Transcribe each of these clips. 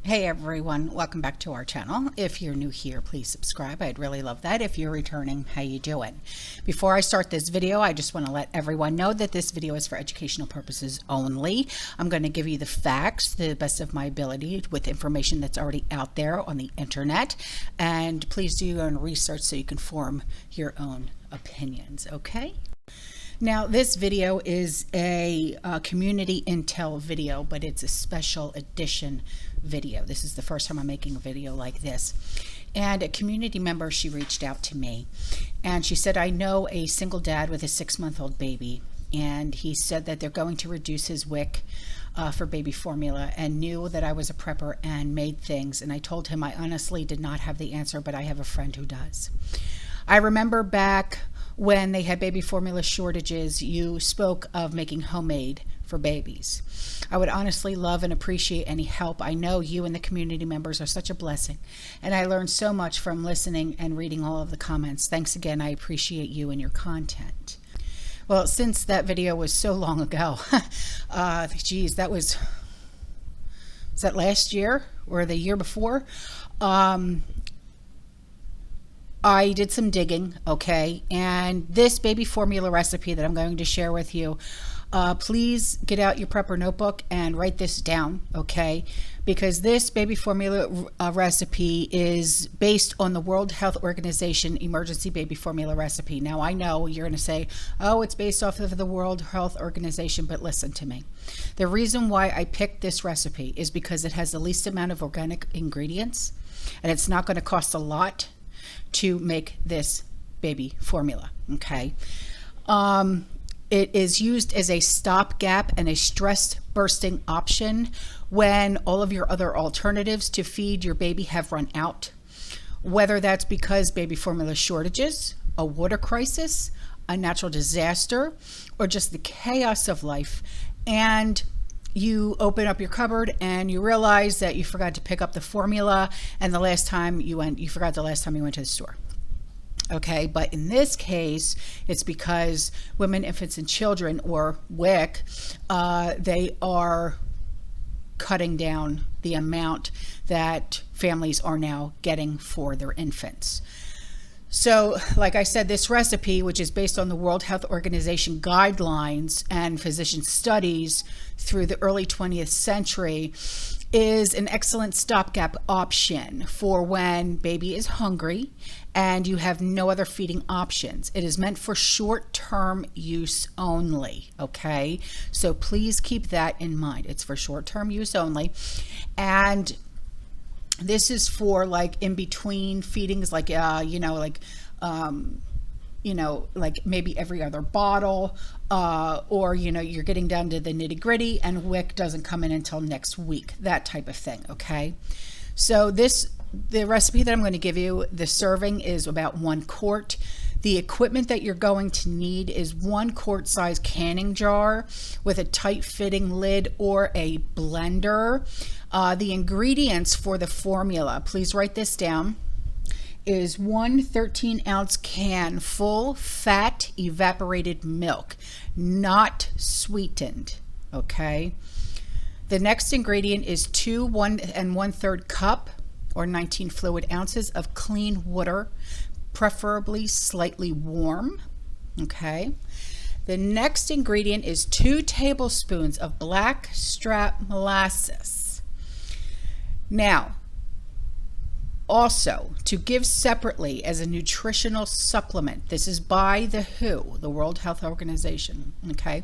Hey everyone, welcome back to our channel. If you're new here, please subscribe. I'd really love that. If you're returning, how you doing? Before I start this video, I just want to let everyone know that this video is for educational purposes only. I'm going to give you the facts to the best of my ability with information that's already out there on the internet. And please do your own research so you can form your own opinions, okay? Now, this video is a community intel video, but it's a special edition video. This is the first time I'm making a video like this. And a community member, she reached out to me and she said, I know a single dad with a 6-month-old baby, and he said that they're going to reduce his WIC for baby formula, and knew that I was a prepper and made things. And I told him I honestly did not have the answer, but I have a friend who does. I remember back when they had baby formula shortages, you spoke of making homemade for babies. I would honestly love and appreciate any help. I know you and the community members are such a blessing, and I learned so much from listening and reading all of the comments. Thanks again. I appreciate you and your content. Well, since that video was so long ago, geez, was that last year or the year before? I did some digging, okay, and this baby formula recipe that I'm going to share with you, please get out your prepper notebook and write this down, okay, because this baby formula recipe is based on the World Health Organization emergency baby formula recipe. Now, I know you're going to say, oh, it's based off of the World Health Organization, but listen to me. The reason why I picked this recipe is because it has the least amount of organic ingredients, and it's not going to cost a lot to make this baby formula, okay? It is used as a stopgap and a stress bursting option when all of your other alternatives to feed your baby have run out, whether that's because baby formula shortages, a water crisis, a natural disaster, or just the chaos of life, and you open up your cupboard and you realize that you forgot to pick up the formula, and you forgot the last time you went to the store. Okay, but in this case, it's because women, infants, and children, or WIC, they are cutting down the amount that families are now getting for their infants. So, like I said, this recipe, which is based on the World Health Organization guidelines and physician studies through the early 20th century, is an excellent stopgap option for when baby is hungry and you have no other feeding options. It is meant for short-term use only, okay? So please keep that in mind. It's for short-term use only. And this is for like in between feedings, like like maybe every other bottle, or you're getting down to the nitty-gritty and WIC doesn't come in until next week, that type of thing. Okay, so the recipe that I'm going to give you, the serving is about 1 quart. The equipment that you're going to need is 1 quart size canning jar with a tight fitting lid or a blender. The ingredients for the formula, please write this down, is 1 13-ounce can full fat evaporated milk, not sweetened, okay? The next ingredient is 2 1 1/3 cup or 19 fluid ounces of clean water, preferably slightly warm, okay? The next ingredient is 2 tablespoons of black strap molasses. Now, also, to give separately as a nutritional supplement, this is by the WHO, the World Health Organization, okay?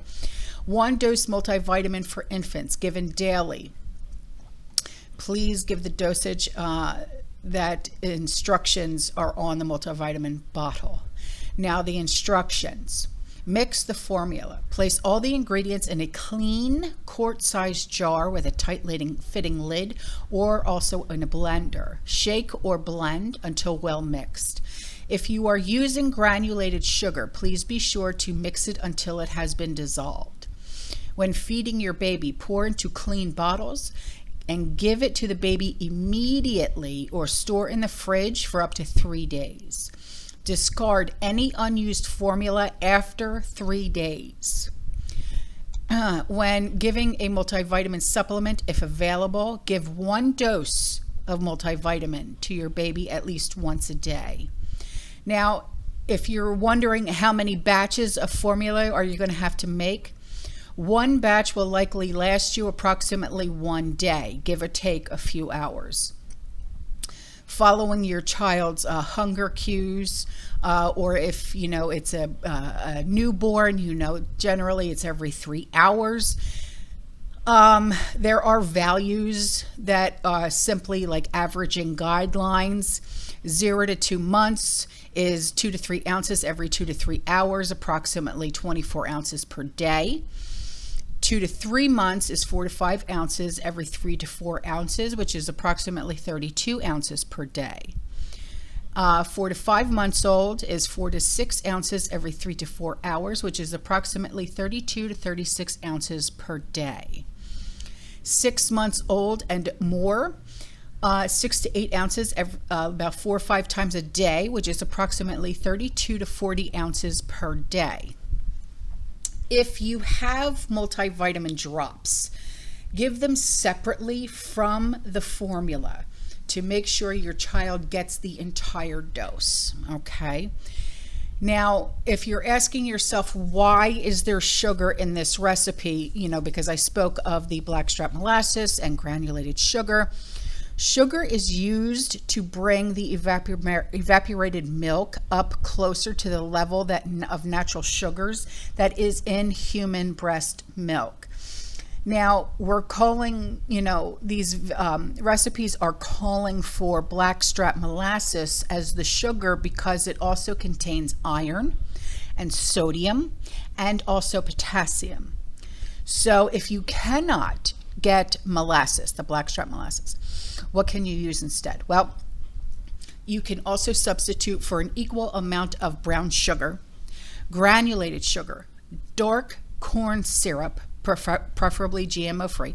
1 dose multivitamin for infants given daily. Please give the dosage that instructions are on the multivitamin bottle. Now, the instructions. Mix the formula. Place all the ingredients in a clean quart-sized jar with a tight fitting lid, or also in a blender. Shake or blend until well mixed. If you are using granulated sugar, please be sure to mix it until it has been dissolved. When feeding your baby, pour into clean bottles and give it to the baby immediately, or store in the fridge for up to 3 days. Discard any unused formula after 3 days. When giving a multivitamin supplement, if available, give 1 dose of multivitamin to your baby at least once a day. Now, if you're wondering how many batches of formula are you going to have to make, 1 batch will likely last you approximately 1 day, give or take a few hours. Following your child's hunger cues, or if it's a newborn, generally it's every 3 hours. There are values that are simply like averaging guidelines. 0 to 2 months is 2 to 3 ounces every 2 to 3 hours, approximately 24 ounces per day. 2 to 3 months is 4 to 5 ounces every 3 to 4 ounces, which is approximately 32 ounces per day. 4 to 5 months old is 4 to 6 ounces every 3 to 4 hours, which is approximately 32 to 36 ounces per day. 6 months old and more, 6 to 8 ounces about 4 or 5 times a day, which is approximately 32 to 40 ounces per day. If you have multivitamin drops, give them separately from the formula to make sure your child gets the entire dose, okay? Now, if you're asking yourself, why is there sugar in this recipe? Because I spoke of the blackstrap molasses and granulated sugar. Sugar is used to bring the evaporated milk up closer to the level of natural sugars that is in human breast milk. Now, we're calling, these recipes are calling for blackstrap molasses as the sugar because it also contains iron and sodium and also potassium. So if you cannot get molasses, the blackstrap molasses, what can you use instead? Well, you can also substitute for an equal amount of brown sugar, granulated sugar, dark corn syrup, preferably GMO-free,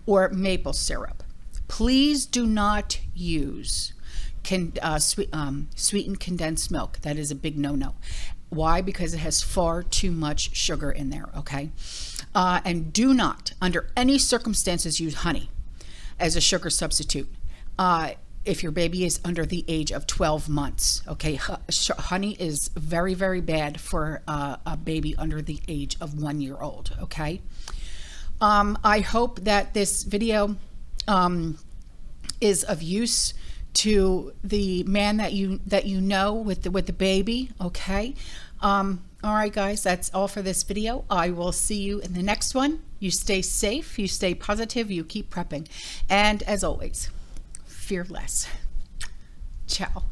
or maple syrup. Please do not use sweetened condensed milk. That is a big no-no. Why? Because it has far too much sugar in there, okay? And do not, under any circumstances, use honey as a sugar substitute if your baby is under the age of 12 months, okay? Honey is very, very bad for a baby under the age of 1 year old, okay? I hope that this video is of use to the man that you know with the baby, okay? All right, guys, that's all for this video. I will see you in the next one. You stay safe, you stay positive, you keep prepping. And as always, fear less. Ciao.